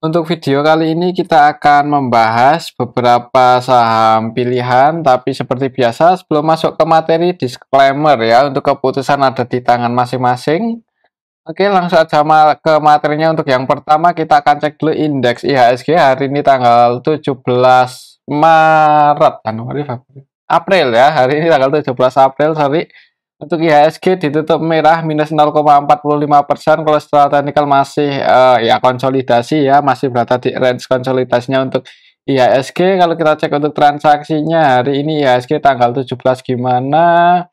Untuk video kali ini kita akan membahas beberapa saham pilihan, tapi seperti biasa sebelum masuk ke materi disclaimer ya, untuk keputusan ada di tangan masing-masing. Oke, langsung aja ke materinya. Untuk yang pertama kita akan cek dulu indeks IHSG hari ini tanggal 17 Maret, April ya, hari ini tanggal 17 April, sorry. Untuk IHSG ditutup merah minus 0,45%. Kalau setelah technical masih ya konsolidasi ya, masih berada di range konsolidasinya untuk IHSG. Kalau kita cek untuk transaksinya hari ini IHSG tanggal 17 gimana?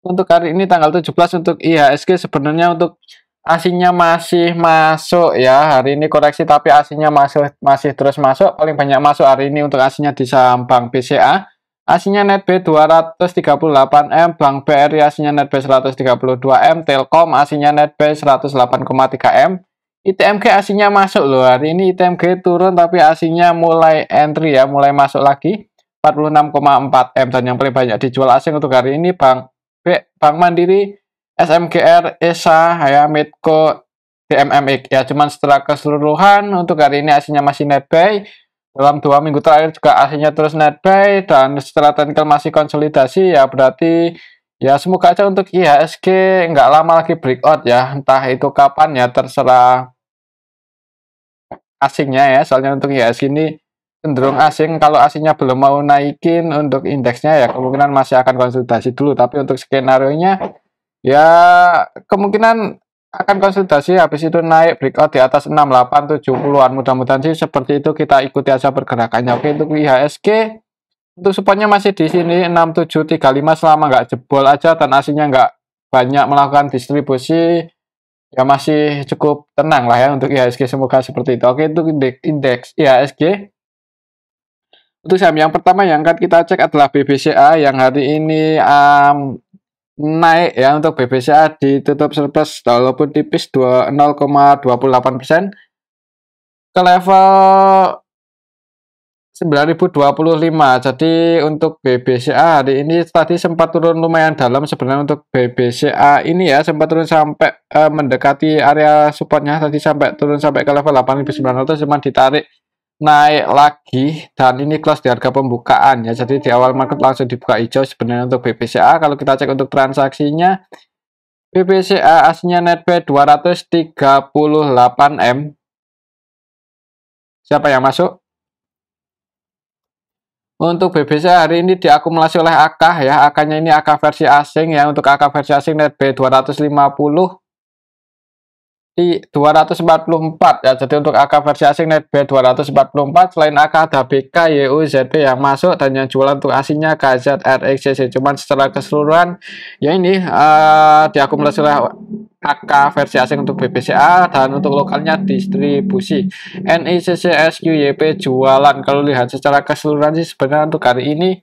Untuk hari ini tanggal 17 untuk IHSG sebenarnya untuk asingnya masih masuk ya. Hari ini koreksi tapi asingnya masih terus masuk. Paling banyak masuk hari ini untuk asingnya di saham Bank BCA. Aslinya NetB 238M, Bank BRI aslinya NetB 132M, Telkom aslinya NetB 108,3M, ITMG aslinya masuk loh. Hari ini ITMG turun tapi aslinya mulai entry ya, mulai masuk lagi 46,4M. Dan yang paling banyak dijual asing untuk hari ini Bank Mandiri, SMGR, ESA, ya, Medco, DMMX ya. Cuman setelah keseluruhan untuk hari ini aslinya masih NetB. Dalam 2 minggu terakhir juga aslinya terus netbuy, dan setelah technical masih konsolidasi ya, berarti ya semoga aja untuk IHSG nggak lama lagi breakout ya, entah itu kapan ya, terserah asingnya ya. Soalnya untuk IHSG ini cenderung asing, kalau asingnya belum mau naikin untuk indeksnya ya kemungkinan masih akan konsolidasi dulu. Tapi untuk skenario nya ya kemungkinan akan konsolidasi, habis itu naik breakout di atas 6870-an. Mudah-mudahan sih seperti itu, kita ikuti aja pergerakannya. Oke, untuk IHSG untuk supportnya masih di sini 6735, selama nggak jebol aja dan aslinya nggak banyak melakukan distribusi ya, masih cukup tenang lah ya untuk IHSG, semoga seperti itu. Oke, untuk indeks IHSG untuk saham yang pertama yang akan kita cek adalah BBCA yang hari ini naik ya. Untuk BBCA ditutup surplus walaupun tipis 0,28% ke level 9025. Jadi untuk BBCA hari ini tadi sempat turun lumayan dalam sebenarnya. Untuk BBCA ini ya sempat turun sampai mendekati area supportnya, tadi sampai turun sampai ke level 8900, cuman ditarik naik lagi dan ini close di harga pembukaan ya. Jadi di awal market langsung dibuka hijau sebenarnya untuk BBCA. Kalau kita cek untuk transaksinya, BBCA aslinya netbuy 238M. Siapa yang masuk? Untuk BBCA hari ini diakumulasi oleh AK ya. AK-nya ini AK versi asing ya. Untuk AK versi asing netbuy 250 di 244 ya. Jadi untuk AK versi asing netbuy 244. Selain AK ada BK, YU, ZP yang masuk, dan yang jualan untuk asingnya KZRXCC. Cuman secara keseluruhan ya ini diakumulasi oleh AK versi asing untuk BBCA, dan untuk lokalnya distribusi NICCSQYP jualan. Kalau lihat secara keseluruhan sih sebenarnya untuk hari ini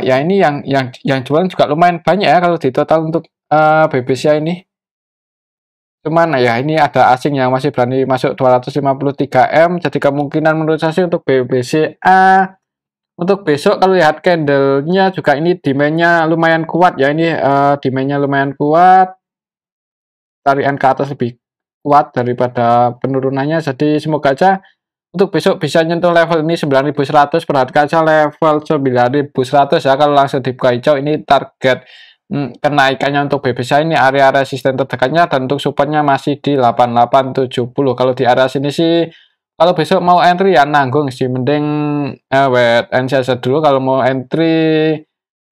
ya ini yang jualan juga lumayan banyak ya kalau di total untuk BBCA ini. Cuman ya ini ada asing yang masih berani masuk 253M. Jadi kemungkinan menurut saya sih untuk BBCA untuk besok kalau lihat candlenya juga ini demand-nya lumayan kuat ya. Ini demand-nya lumayan kuat, tarian ke atas lebih kuat daripada penurunannya. Jadi semoga aja untuk besok bisa nyentuh level ini 9100. Perhatikan aja level 9100 ya. Kalau langsung dibuka hijau, ini target kenaikannya untuk BBCA ini area resisten terdekatnya, dan untuk supportnya masih di 8870. Kalau di area sini sih kalau besok mau entry ya nanggung sih, mending wait and see dulu. Kalau mau entry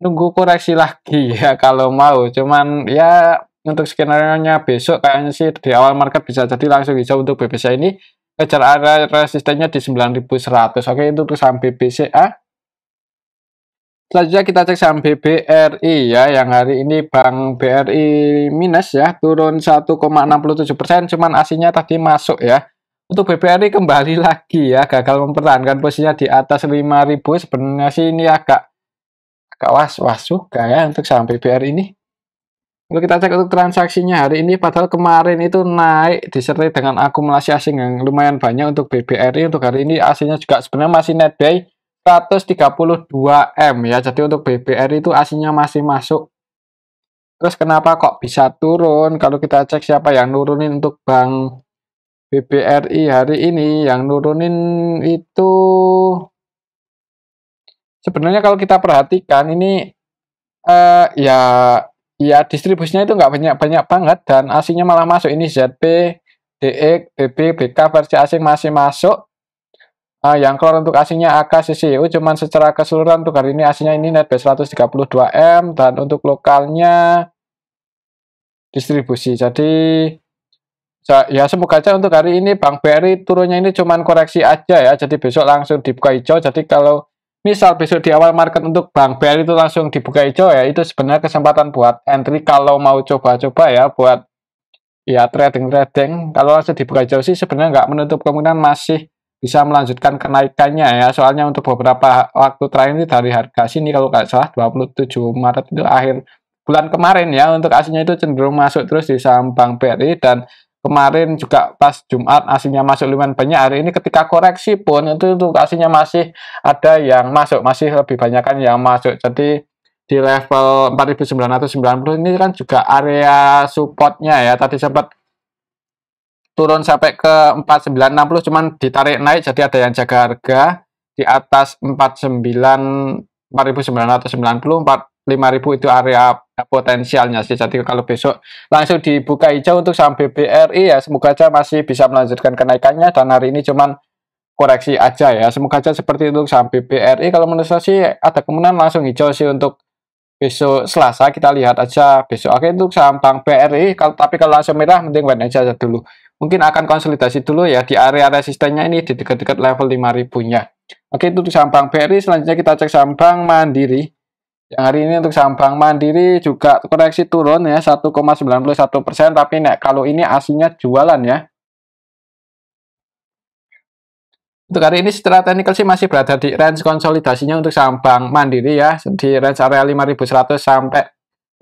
nunggu koreksi lagi ya kalau mau. Cuman ya untuk skenario nya besok kayaknya sih di awal market bisa jadi langsung hijau untuk BBCA ini. Kejar area resistennya di 9100. Oke, itu untuk saham BBCA. Selanjutnya kita cek saham BBRI ya, yang hari ini Bank BRI minus ya, turun 1,67%. Cuman aslinya tadi masuk ya. Untuk BBRI kembali lagi ya, gagal mempertahankan posisinya di atas 5000. Sebenarnya sih ini agak was-was juga ya untuk saham BBRI ini. Kalau kita cek untuk transaksinya hari ini, padahal kemarin itu naik disertai dengan akumulasi asing yang lumayan banyak untuk BBRI. Untuk hari ini aslinya juga sebenarnya masih netbuy 132M ya. Jadi untuk BBRI itu aslinya masih masuk. Terus kenapa kok bisa turun? Kalau kita cek siapa yang nurunin untuk Bank BBRI hari ini yang nurunin itu sebenarnya kalau kita perhatikan ini ya distribusinya itu nggak banyak banget dan aslinya malah masuk ini ZP, DX, BB, BK versi asing masih masuk. Yang keluar untuk asingnya AK, CCU cuman secara keseluruhan untuk hari ini aslinya ini netbuy 132M dan untuk lokalnya distribusi. Jadi ya semoga aja untuk hari ini Bank BRI turunnya ini cuman koreksi aja ya. Jadi besok langsung dibuka hijau. Jadi kalau misal besok di awal market untuk Bank BRI itu langsung dibuka hijau ya, itu sebenarnya kesempatan buat entry kalau mau coba-coba ya buat ya trading. Kalau langsung dibuka hijau sih sebenarnya nggak menutup kemungkinan masih bisa melanjutkan kenaikannya ya. Soalnya untuk beberapa waktu terakhir ini dari harga sini kalau nggak salah 27 Maret itu akhir bulan kemarin ya, untuk aslinya itu cenderung masuk terus di saham Bank BRI dan kemarin juga pas Jumat aslinya masuk lumayan banyak. Hari ini ketika koreksi pun itu untuk aslinya masih ada yang masuk, masih lebih banyak kan yang masuk. Jadi di level 4990 ini kan juga area supportnya ya. Tadi sempat turun sampai ke 4960 cuman ditarik naik, jadi ada yang jaga harga di atas 4990 5000 itu area potensialnya sih. Jadi kalau besok langsung dibuka hijau untuk saham BBRI ya semoga aja masih bisa melanjutkan kenaikannya dan hari ini cuman koreksi aja ya. Semoga aja seperti itu untuk saham BBRI. Kalau menurut saya sih ada kemungkinan langsung hijau sih untuk besok Selasa, kita lihat aja besok. Oke, untuk saham Bank BRI tapi kalau langsung merah mending wait aja dulu. Mungkin akan konsolidasi dulu ya di area resistennya ini di dekat-dekat level 5000-nya. Oke, itu untuk saham Bank BRI. Selanjutnya kita cek saham Bank Mandiri. Yang hari ini untuk saham Bank Mandiri juga koreksi turun ya 1,91%, tapi kalau ini aslinya jualan ya. Untuk hari ini secara teknikal sih masih berada di range konsolidasinya untuk saham Bank Mandiri ya, di range area 5100 sampai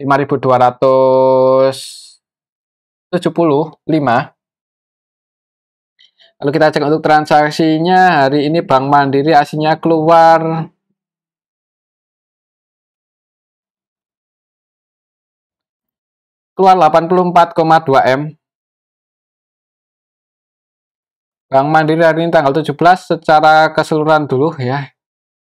5275. Lalu kita cek untuk transaksinya, hari ini Bank Mandiri aslinya keluar 84,2 M. Bank Mandiri hari ini tanggal 17 secara keseluruhan dulu ya.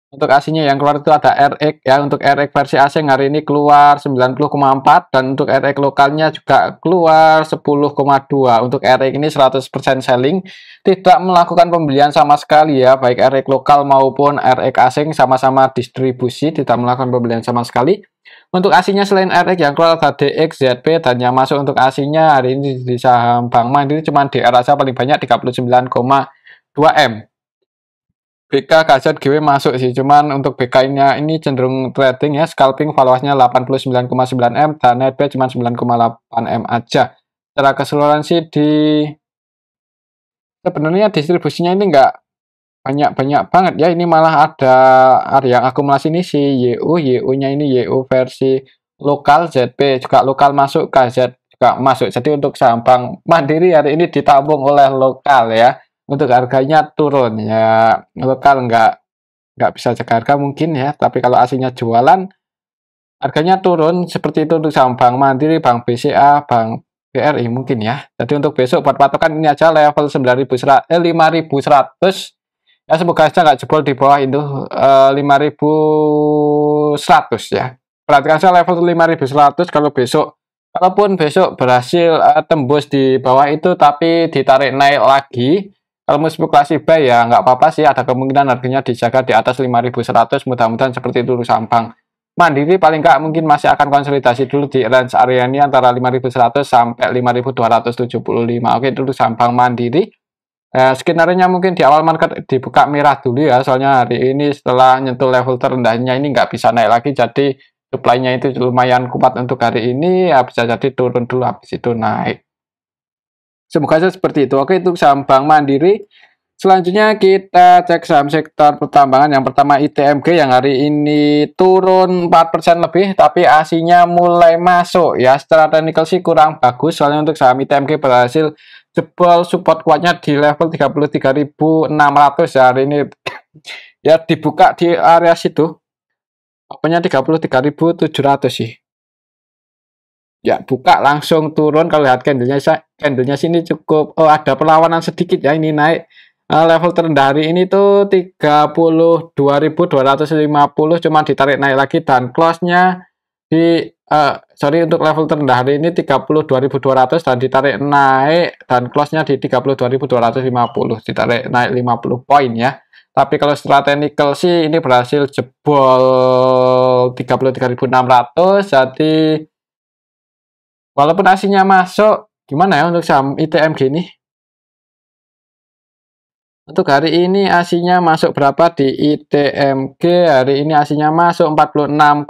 Untuk aslinya yang keluar itu ada RX ya. Untuk RX versi asing hari ini keluar 90,4 dan untuk RX lokalnya juga keluar 10,2. Untuk RX ini 100% selling, tidak melakukan pembelian sama sekali ya. Baik RX lokal maupun RX asing sama-sama distribusi, tidak melakukan pembelian sama sekali. Untuk aslinya selain RX yang keluar ada DX, ZP dan yang masuk untuk aslinya hari ini di saham Bank Mandiri cuma DR saja paling banyak 39,2 M. BK, KZ, GW masuk sih, cuman untuk BK-nya ini cenderung trading ya, scalping valuasinya 89,9 M dan netbuy cuma 9,8 M aja. Secara keseluruhan sih sebenarnya distribusinya ini nggak banyak banget ya, ini malah ada yang akumulasi ini si YU-nya ini YU versi lokal, ZP juga lokal masuk, KZ juga masuk. Jadi untuk saham Bank Mandiri hari ini ditabung oleh lokal ya. Untuk harganya turun ya, lokal nggak bisa jaga harga mungkin ya, tapi kalau aslinya jualan harganya turun seperti itu untuk saham Bank Mandiri, Bank BCA, Bank BRI mungkin ya. Jadi untuk besok buat patokan ini aja level 5100 ya, semoga saja nggak jebol di bawah itu 5100 ya. Perhatikan saya level 5100 kalau besok, kalaupun besok berhasil tembus di bawah itu tapi ditarik naik lagi, kalau mau spekulasi buy ya nggak apa-apa sih, ada kemungkinan harganya dijaga di atas 5100. Mudah-mudahan seperti itu saham Bank Mandiri. Paling nggak mungkin masih akan konsolidasi dulu di range area ini antara 5100 sampai 5275. Oke, itu saham Bank Mandiri. Skenario-nya mungkin di awal market dibuka merah dulu ya, soalnya hari ini setelah nyentuh level terendahnya ini nggak bisa naik lagi, jadi supply-nya itu lumayan kuat untuk hari ini ya, bisa jadi turun dulu habis itu naik. Semoga saja seperti itu. Oke, itu saham Bank Mandiri. Selanjutnya kita cek saham sektor pertambangan. Yang pertama ITMG yang hari ini turun 4% lebih, tapi aslinya mulai masuk ya. Secara teknikal sih kurang bagus, soalnya untuk saham ITMG berhasil jebol support kuatnya di level 33.600 ya hari ini. Ya dibuka di area situ. Apanya 33.700 sih. Ya buka langsung turun. Kalau lihat candlenya sini cukup, oh ada perlawanan sedikit ya, ini naik. Level terendah hari ini tuh 32.250, cuma ditarik naik lagi dan close-nya di sorry, untuk level terendah hari ini 32.200 dan ditarik naik dan close-nya di 32.250, ditarik naik 50 poin ya. Tapi kalau setelah technical sih ini berhasil jebol 33.600, jadi walaupun aslinya masuk, gimana ya untuk saham ITMG ini? Untuk hari ini aslinya masuk berapa di ITMG? Hari ini aslinya masuk 46,4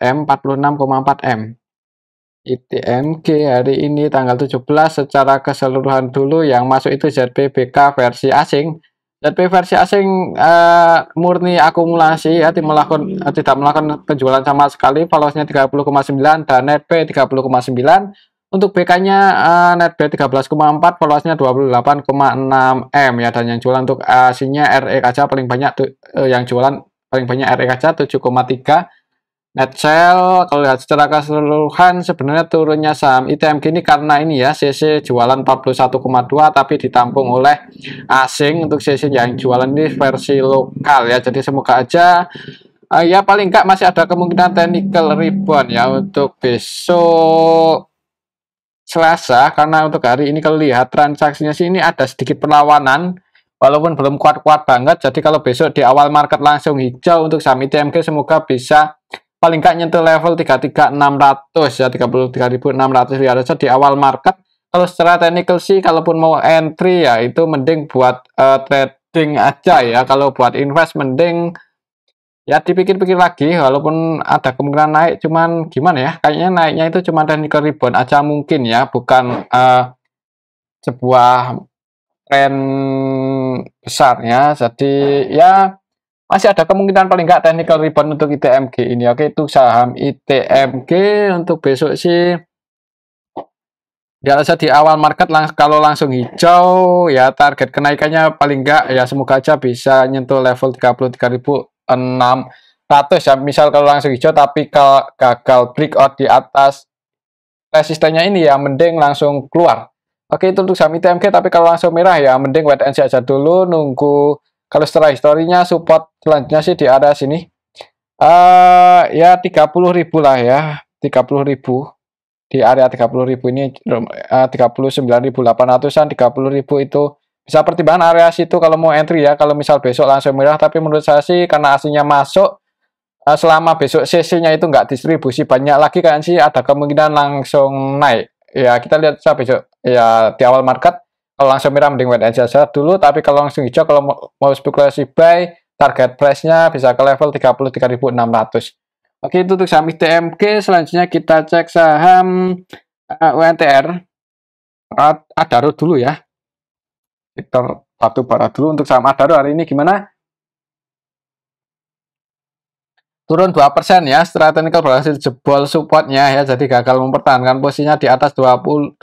M, 46,4 M. ITMG hari ini tanggal 17 secara keseluruhan dulu yang masuk itu ZPBK versi asing. ZP versi asing murni akumulasi ya, tidak melakukan penjualan sama sekali, valuasinya 30,9 dan net B 30,9. Untuk BK-nya net B 13,4, valuasinya 28,6 M ya, dan yang jualan untuk aslinya RE kaca paling banyak yang jualan paling banyak RE kaca 7,3. Net sell kalau lihat secara keseluruhan sebenarnya turunnya saham ITMG ini karena ini ya, CC jualan 41,2 tapi ditampung oleh asing. Untuk CC yang jualan ini versi lokal ya, jadi semoga aja ya paling enggak masih ada kemungkinan technical rebound ya untuk besok Selasa, karena untuk hari ini kalau lihat transaksinya sih ini ada sedikit perlawanan walaupun belum kuat-kuat banget. Jadi kalau besok di awal market langsung hijau untuk saham ITMG, semoga bisa paling nggak nyentuh level 33.600 ya, 33.600 lihat aja di awal market. Kalau secara technical sih kalaupun mau entry ya itu mending buat trading aja ya. Kalau buat invest mending ya dipikir-pikir lagi, walaupun ada kemungkinan naik, cuman gimana ya, kayaknya naiknya itu cuma technical rebound aja mungkin ya, bukan sebuah tren besar ya. Jadi ya masih ada kemungkinan paling nggak technical rebound untuk ITMG ini. Oke, itu saham ITMG untuk besok sih biasa di awal market kalau langsung hijau ya, target kenaikannya paling nggak ya semoga aja bisa nyentuh level 33.600 ya. Misal kalau langsung hijau tapi kalau gagal breakout di atas resistennya ini ya mending langsung keluar. Oke, itu untuk saham ITMG, tapi kalau langsung merah ya mending wait and see aja dulu, nunggu. Kalau setelah historinya support selanjutnya sih di area sini. Ya 30.000 lah ya. 30.000 di area 30.000 ini 39.800-an, 30.000 itu bisa pertimbangan area situ kalau mau entry ya. Kalau misal besok langsung merah, tapi menurut saya sih karena aslinya masuk selama besok CC-nya itu nggak distribusi banyak lagi kan sih ada kemungkinan langsung naik. Ya kita lihat saja besok ya di awal market. Kalau langsung merah mending wait and see aja dulu, tapi kalau langsung hijau kalau mau spekulasi buy, target price-nya bisa ke level 33.600. Oke, itu untuk saham ITMG. Selanjutnya kita cek saham UNTR. Adaro dulu ya. Sektor batu bara dulu. Untuk saham Adaro hari ini gimana? Turun 2% ya, setelah technical berhasil jebol supportnya ya, jadi gagal mempertahankan posisinya di atas 2910,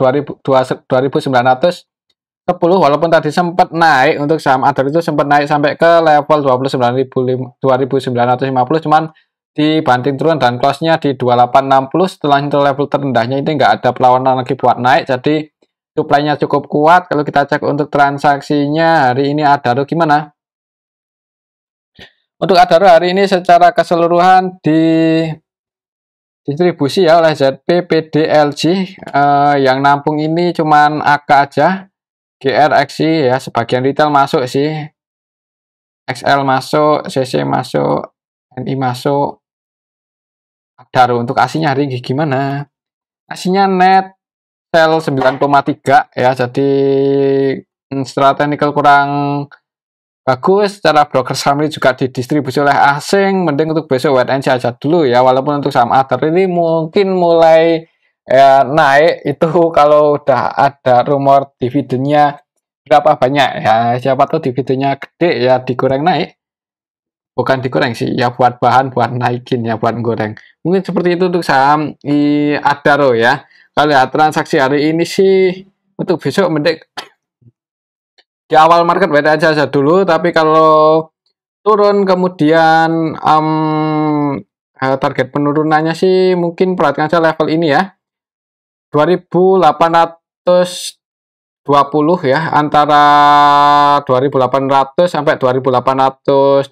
walaupun tadi sempat naik. Untuk saham Adaro itu sempat naik sampai ke level 29.950, cuman dibanting turun dan close-nya di 2860. Setelah itu level terendahnya ini nggak ada perlawanan lagi buat naik, jadi supply-nya cukup kuat. Kalau kita cek untuk transaksinya hari ini Adaro gimana? Untuk Adaro hari ini secara keseluruhan di distribusi ya oleh ZP, PDLG, yang nampung ini cuman AK aja, GR, XI ya, sebagian retail masuk sih, XL masuk, CC masuk, NI masuk. Adaro untuk aslinya hari ini gimana? Aslinya net sell 9,3 ya, jadi secara technical kurang bagus. Secara broker saham ini juga didistribusi oleh asing, mending untuk besok wait and see aja dulu ya. Walaupun untuk saham Adaro ini mungkin mulai ya, naik itu kalau udah ada rumor dividennya berapa banyak ya, siapa tahu dividennya gede ya digoreng naik. Bukan digoreng sih ya, buat bahan buat naikin ya, buat goreng. Mungkin seperti itu untuk saham Adaro ya. Kalau lihat transaksi hari ini sih untuk besok mending di awal market wait aja dulu, tapi kalau turun kemudian target penurunannya sih mungkin perhatikan aja level ini ya, 2820 ya, antara 2800 sampai 2820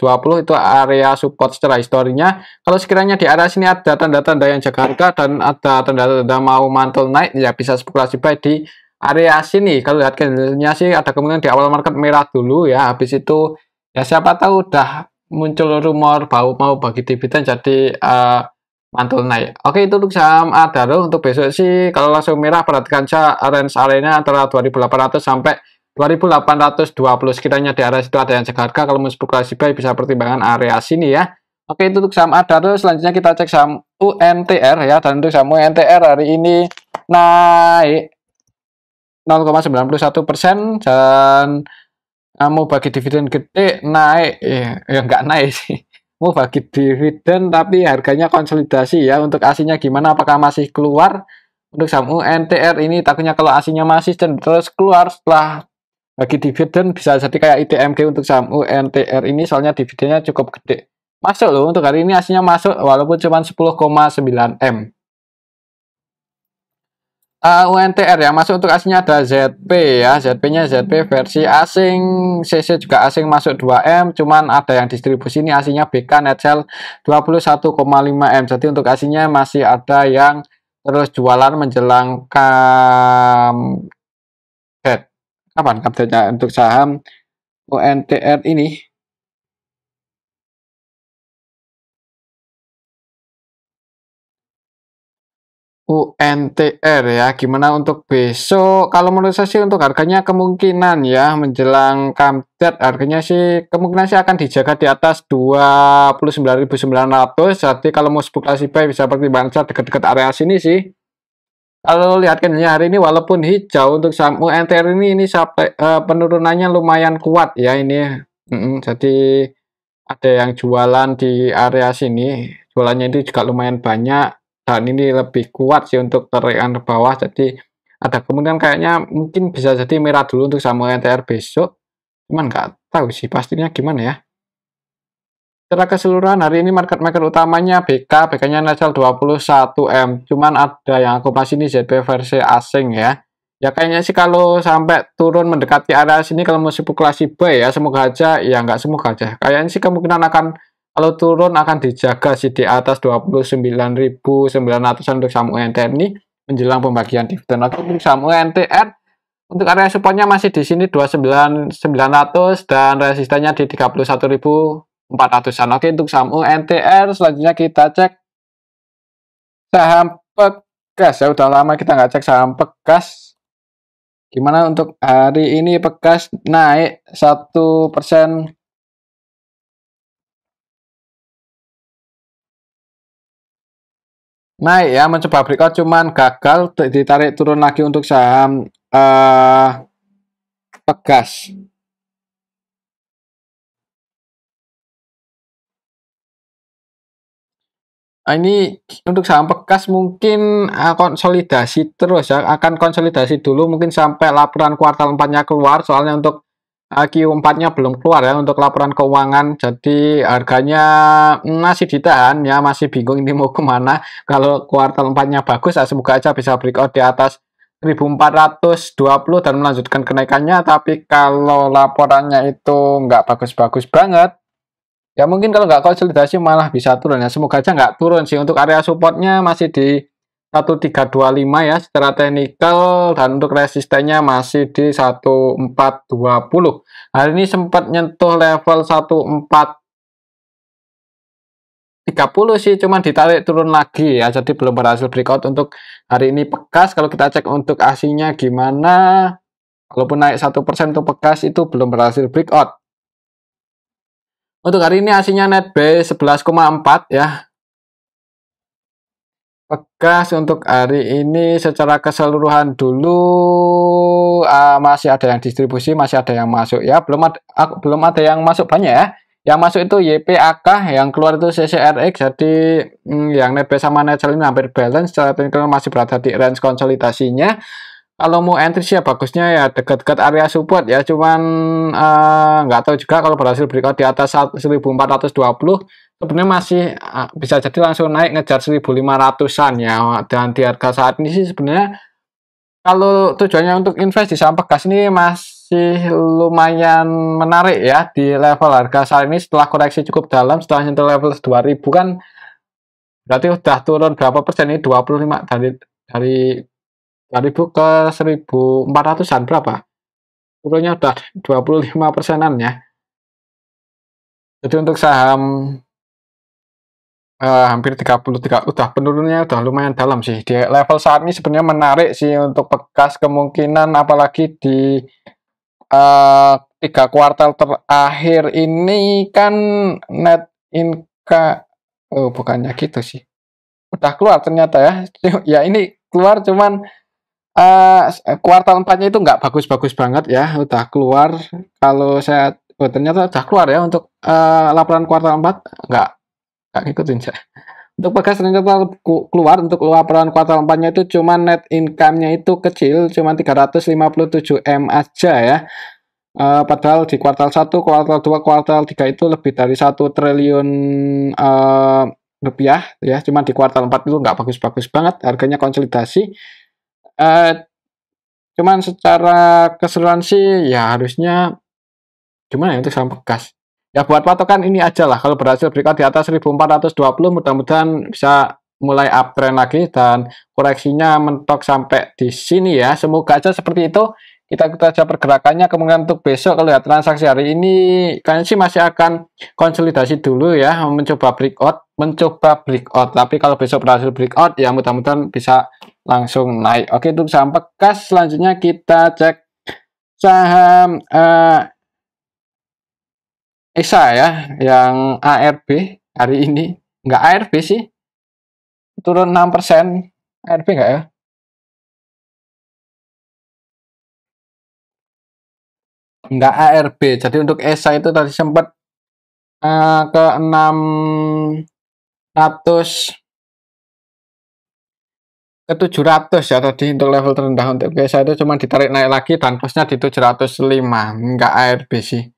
itu area support secara historinya. Kalau sekiranya di area sini ada tanda-tanda yang jaga harga dan ada tanda-tanda mau mantul naik, ya bisa spekulasi buy di area sini. Kalau lihat candlenya sih ada kemungkinan di awal market merah dulu ya, habis itu ya siapa tahu udah muncul rumor mau bagi dividen jadi mantul naik. Oke, itu untuk saham Adaro. Untuk besok sih kalau langsung merah perhatikan saja range areanya antara 2800 sampai 2820. Sekiranya di area situ ada yang jaga harga, kalau mau spekulasi buy bisa pertimbangan area sini ya. Oke, itu untuk saham Adaro. Selanjutnya kita cek saham UNTR ya. Dan untuk saham UNTR hari ini naik 0,91% dan mau bagi dividen gede naik ya nggak naik sih. Mau bagi dividen tapi harganya konsolidasi ya. Untuk asinya gimana, apakah masih keluar? Untuk saham UNTR ini takutnya kalau asinya masih dan terus keluar setelah bagi dividen bisa jadi kayak ITMG. Untuk saham UNTR ini soalnya dividennya cukup gede, masuk loh. Untuk hari ini asinya masuk walaupun cuma 10,9 M. UNTR ya, masuk untuk aslinya ada ZP ya, ZP-nya ZP versi asing, CC juga asing masuk 2M, cuman ada yang distribusi ini aslinya BK net sell 21,5M. Jadi untuk aslinya masih ada yang terus jualan menjelang kapan update-nya untuk saham UNTR ini. UNTR ya, gimana untuk besok? Kalau menurut saya sih untuk harganya kemungkinan ya menjelang comeback harganya sih kemungkinan sih akan dijaga di atas 29.900. Jadi kalau mau spekulasi buy bisa pertimbangkan dekat-dekat area sini sih. Kalau lihat candlenya hari ini walaupun hijau, untuk saham UNTR ini sampai penurunannya lumayan kuat ya ini. Jadi ada yang jualan di area sini, jualannya itu juga lumayan banyak. Dan ini lebih kuat sih untuk tarikan ke bawah, jadi ada kemungkinan kayaknya mungkin bisa jadi merah dulu untuk saham UNTR besok, cuman nggak tahu sih pastinya gimana ya. Secara keseluruhan hari ini market maker utamanya BK-nya netral 21M, cuman ada yang aku pas ini ZP versi asing ya. Ya kayaknya sih kalau sampai turun mendekati area sini kalau mau spekulasi buy ya, semoga aja ya, nggak semoga aja, kayaknya sih kemungkinan akan kalau turun akan dijaga sih di atas 29.900 untuk saham UNTR ini menjelang pembagian dividen. Oke, untuk saham UNTR untuk area supportnya masih di sini 29.900 dan resistennya di 31.400-an. Oke, untuk saham UNTR selanjutnya kita cek saham Pegas ya. Udah lama kita nggak cek saham Pegas. Gimana untuk hari ini? Pegas naik 1%. Naik ya, mencoba breakout cuman gagal, ditarik turun lagi untuk saham Pegas. Ini untuk saham Pegas mungkin konsolidasi terus ya, akan konsolidasi dulu mungkin sampai laporan kuartal 4-nya keluar, soalnya untuk Q4-nya belum keluar ya untuk laporan keuangan, jadi harganya masih ditahan ya, masih bingung ini mau kemana. Kalau kuartal 4-nya bagus ya, semoga aja bisa breakout di atas 1420 dan melanjutkan kenaikannya. Tapi kalau laporannya itu nggak bagus-bagus banget ya, mungkin kalau nggak konsolidasi malah bisa turun ya, semoga aja nggak turun sih. Untuk area supportnya masih di 1325 ya secara teknikal, dan untuk resistennya masih di 1420. Hari ini sempat nyentuh level 1430 sih, cuman ditarik turun lagi ya, jadi belum berhasil breakout untuk hari ini Pegas. Kalau kita cek untuk asinya gimana, walaupun naik 1% untuk Pegas itu belum berhasil breakout. Untuk hari ini asinya net buy 11,4 ya. Pegas untuk hari ini secara keseluruhan dulu masih ada yang distribusi, masih ada yang masuk ya, belum ada yang masuk banyak ya. Yang masuk itu YPAK, yang keluar itu CCRX. Jadi yang net buy sama net sell ini hampir balance, secara teknikal masih berada di range konsolidasinya. Kalau mau entry sih ya bagusnya ya dekat-dekat area support ya, cuman nggak tahu juga kalau berhasil breakout di atas 1420 sebenarnya masih bisa jadi langsung naik ngejar 1500-an ya. Dan di harga saat ini sih sebenarnya kalau tujuannya untuk invest di saham Pegas ini masih lumayan menarik ya di level harga saat ini setelah koreksi cukup dalam setelah nyentuh level 2000 kan berarti udah turun berapa persen ini 25 dari 2000 ke 1400-an berapa? Turunnya udah 25 persenan ya. Jadi untuk saham hampir 33 udah penurunannya udah lumayan dalam sih. Di level saat ini sebenarnya menarik sih untuk Pegas kemungkinan apalagi di 3 kuartal terakhir ini kan net income bukannya gitu sih. Udah keluar ternyata ya. Ya ini keluar cuman kuartal 4-nya itu nggak bagus-bagus banget ya. Udah keluar kalau saya ternyata udah keluar ya untuk laporan kuartal 4 nggak ngikutin saya. Untuk Pegas ternyata keluar untuk laporan kuartal 4-nya itu cuma net income-nya itu kecil, cuma 357 M aja ya. Padahal di kuartal 1, kuartal 2, kuartal 3 itu lebih dari 1 triliun rupiah ya. Cuma di kuartal 4 itu nggak bagus-bagus banget, harganya konsolidasi. Cuman secara keseluruhan sih ya harusnya gimana ya untuk saham Pegas. Ya buat patokan ini aja lah, kalau berhasil breakout di atas 1420 mudah-mudahan bisa mulai uptrend lagi dan koreksinya mentok sampai di sini ya. Semoga aja seperti itu. Kita aja pergerakannya. Kemungkinan untuk besok kalau lihat transaksi hari ini kayaknya sih masih akan konsolidasi dulu ya, mencoba breakout. Tapi kalau besok berhasil breakout ya mudah-mudahan bisa langsung naik. Oke, untuk saham Pegas selanjutnya kita cek saham ESA ya, yang ARB hari ini nggak ARB sih, turun 6%. ARB nggak ya? Nggak ARB. Jadi untuk ESA itu tadi sempat ke 600 ke 700 ya tadi untuk level terendah. Untuk ESA itu cuma ditarik naik lagi dan close-nya di 705. Nggak ARB sih.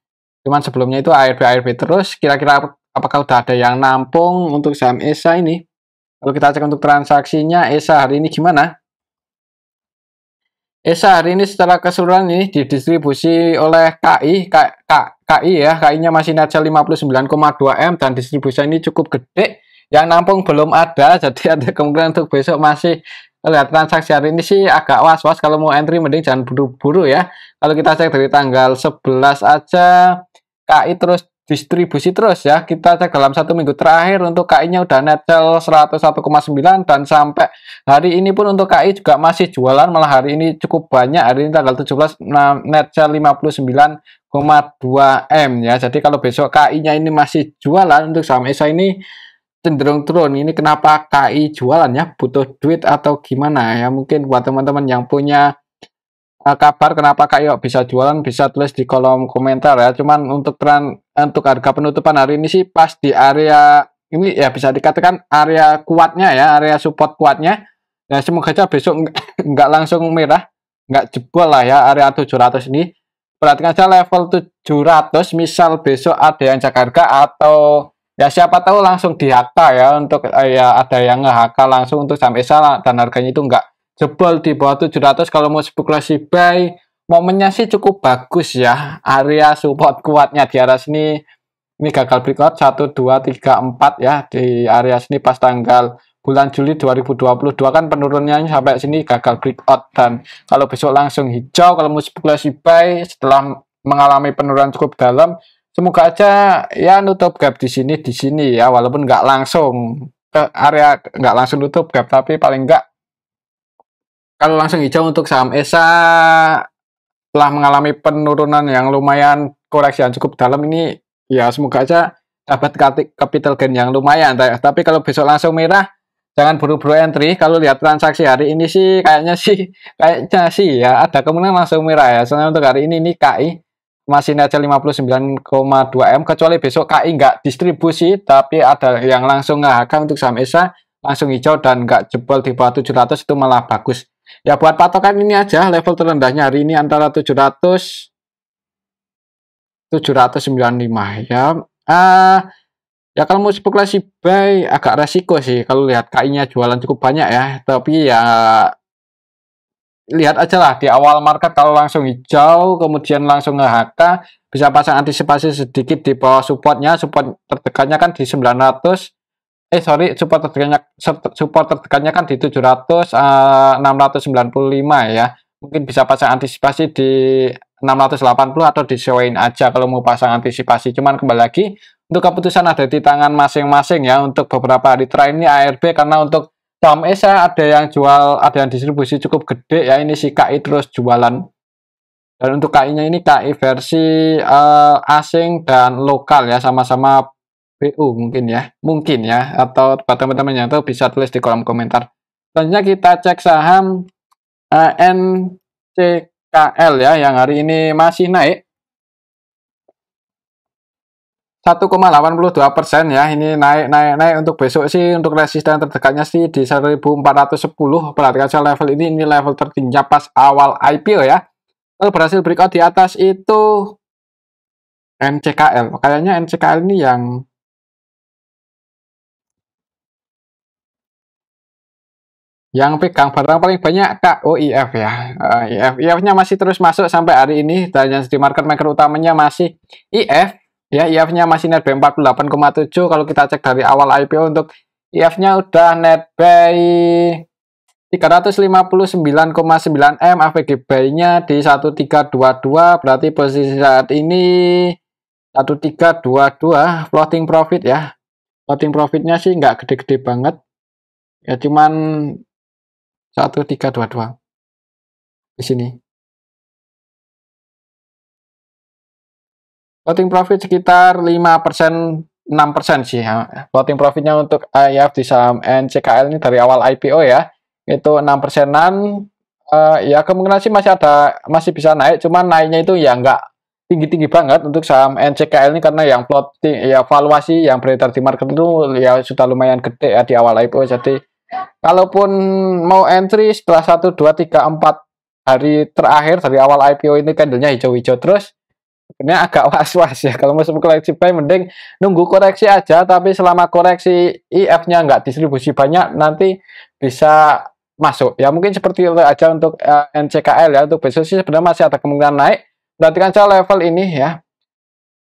Cuman sebelumnya itu ARB terus. Kira-kira apakah udah ada yang nampung untuk saham ESA ini? Kalau kita cek untuk transaksinya ESA hari ini gimana? ESA hari ini secara keseluruhan ini didistribusi oleh KI ya. KI-nya masih net sell 59,2 M dan distribusi ini cukup gede. Yang nampung belum ada, jadi ada kemungkinan untuk besok masih lihat transaksi hari ini sih agak was-was. Kalau mau entry mending jangan buru-buru ya. Kalau kita cek dari tanggal 11 aja KI terus distribusi terus ya. Kita cek dalam 1 minggu terakhir untuk KI-nya udah net sell 101,9 dan sampai hari ini pun untuk KI juga masih jualan, malah hari ini cukup banyak. Hari ini tanggal 17 net sell 59,2 M ya. Jadi kalau besok KI-nya ini masih jualan untuk saham ESA ini cenderung turun. Ini kenapa KI jualan ya? Butuh duit atau gimana ya? Mungkin buat teman-teman yang punya kabar kenapa KI bisa jualan bisa tulis di kolom komentar ya. Cuman untuk harga penutupan hari ini sih pas di area ini ya, bisa dikatakan area kuatnya ya, area support kuatnya. Ya semoga aja besok nggak langsung merah, nggak jebol lah ya area 700 ini. Perhatikan aja level 700, misal besok ada yang jaga harga atau ya siapa tahu langsung di HK ya, untuk ya ada yang nge-HK langsung untuk saham ESA dan harganya itu nggak jebol di bawah 700. Kalau mau spekulasi buy, momennya sih cukup bagus ya, area support kuatnya di area sini. Ini gagal breakout 1, 2, 3, 4 ya di area sini pas tanggal bulan Juli 2022 kan penurunannya sampai sini gagal breakout. Dan kalau besok langsung hijau kalau mau spekulasi buy setelah mengalami penurunan cukup dalam, semoga aja ya nutup gap di sini ya, walaupun nggak langsung ke area, nggak langsung nutup gap, tapi paling nggak kalau langsung hijau untuk saham ESA telah mengalami penurunan yang lumayan, koreksi yang cukup dalam ini ya, semoga aja dapat capital gain yang lumayan. Tapi kalau besok langsung merah jangan buru-buru entry. Kalau lihat transaksi hari ini sih kayaknya sih ya ada kemungkinan langsung merah ya. Soalnya untuk hari ini KI masih net 59,2 M, kecuali besok KI nggak distribusi tapi ada yang langsung nge-HK untuk saham ESA langsung hijau dan nggak jebol di bawah 700, itu malah bagus. Ya buat patokan ini aja, level terendahnya hari ini antara 700 795 ya. Ya kalau mau spekulasi buy agak resiko sih kalau lihat KI-nya jualan cukup banyak ya. Tapi ya lihat aja lah di awal market kalau langsung hijau kemudian langsung nge-HK bisa pasang antisipasi sedikit di bawah supportnya. Support terdekatnya kan di 900, support terdekatnya kan di 700, 695 ya. Mungkin bisa pasang antisipasi di 680 atau disesuaiin aja kalau mau pasang antisipasi. Cuman kembali lagi untuk keputusan ada di tangan masing-masing ya. Untuk beberapa hari terakhir ini ARB, karena untuk saham ESA ada yang jual, ada yang distribusi cukup gede ya. Ini si KI terus jualan. Dan untuk KI-nya ini KI versi asing dan lokal ya, sama-sama BU mungkin ya, atau buat teman-teman yang tahu bisa tulis di kolom komentar. Selanjutnya kita cek saham NCKL ya, yang hari ini masih naik 1,82% ya. Ini naik untuk besok sih. Untuk resisten terdekatnya sih di 1410. Perhatikan saya level ini level tertinggi pas awal IPO ya. Kalau berhasil breakout di atas itu NCKL. Kayaknya NCKL ini yang pegang barang paling banyak KOIF ya. IF-nya masih terus masuk sampai hari ini, dan yang di market maker utamanya masih IF ya. IF-nya masih net buy 48,7. Kalau kita cek dari awal IPO untuk IF-nya udah net buy 359,9 M, AVG buy-nya di 1322, berarti posisi saat ini 1322. Floating profit ya. Floating profitnya sih nggak gede-gede banget. Ya cuman 1322 di sini. Floating profit sekitar 5%, 6% sih ya. Floating profitnya untuk IF di saham NCKL ini dari awal IPO ya, itu 6%-an. Ya kemungkinan sih masih bisa naik, cuman naiknya itu ya nggak tinggi-tinggi banget untuk saham NCKL ini, karena yang floating ya valuasi yang beredar di market itu ya sudah lumayan gede ya di awal IPO. Jadi kalaupun mau entry setelah 1, 2, 3, 4 hari terakhir dari awal IPO ini candlenya hijau-hijau terus, sebenarnya agak was-was ya. Kalau mau koleksi buy mending nunggu koreksi aja, tapi selama koreksi IF-nya nggak distribusi banyak nanti bisa masuk ya. Mungkin seperti itu aja untuk NCKL ya. Untuk besok sih sebenarnya masih ada kemungkinan naik. Perhatikan saja level ini ya,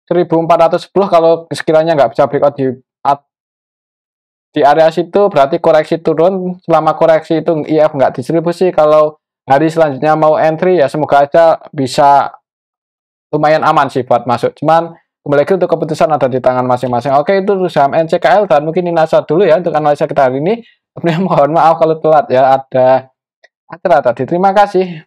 1410. Kalau sekiranya nggak bisa breakout di area situ berarti koreksi turun. Selama koreksi itu IF nggak distribusi, kalau hari selanjutnya mau entry ya semoga aja bisa lumayan aman sih buat masuk. Cuman kembali lagi untuk keputusan ada di tangan masing-masing. Oke, itu saham NCKL, dan mungkin ini aja dulu ya untuk analisa kita hari ini. Sebenarnya mohon maaf kalau telat ya, ada acara tadi. Terima kasih.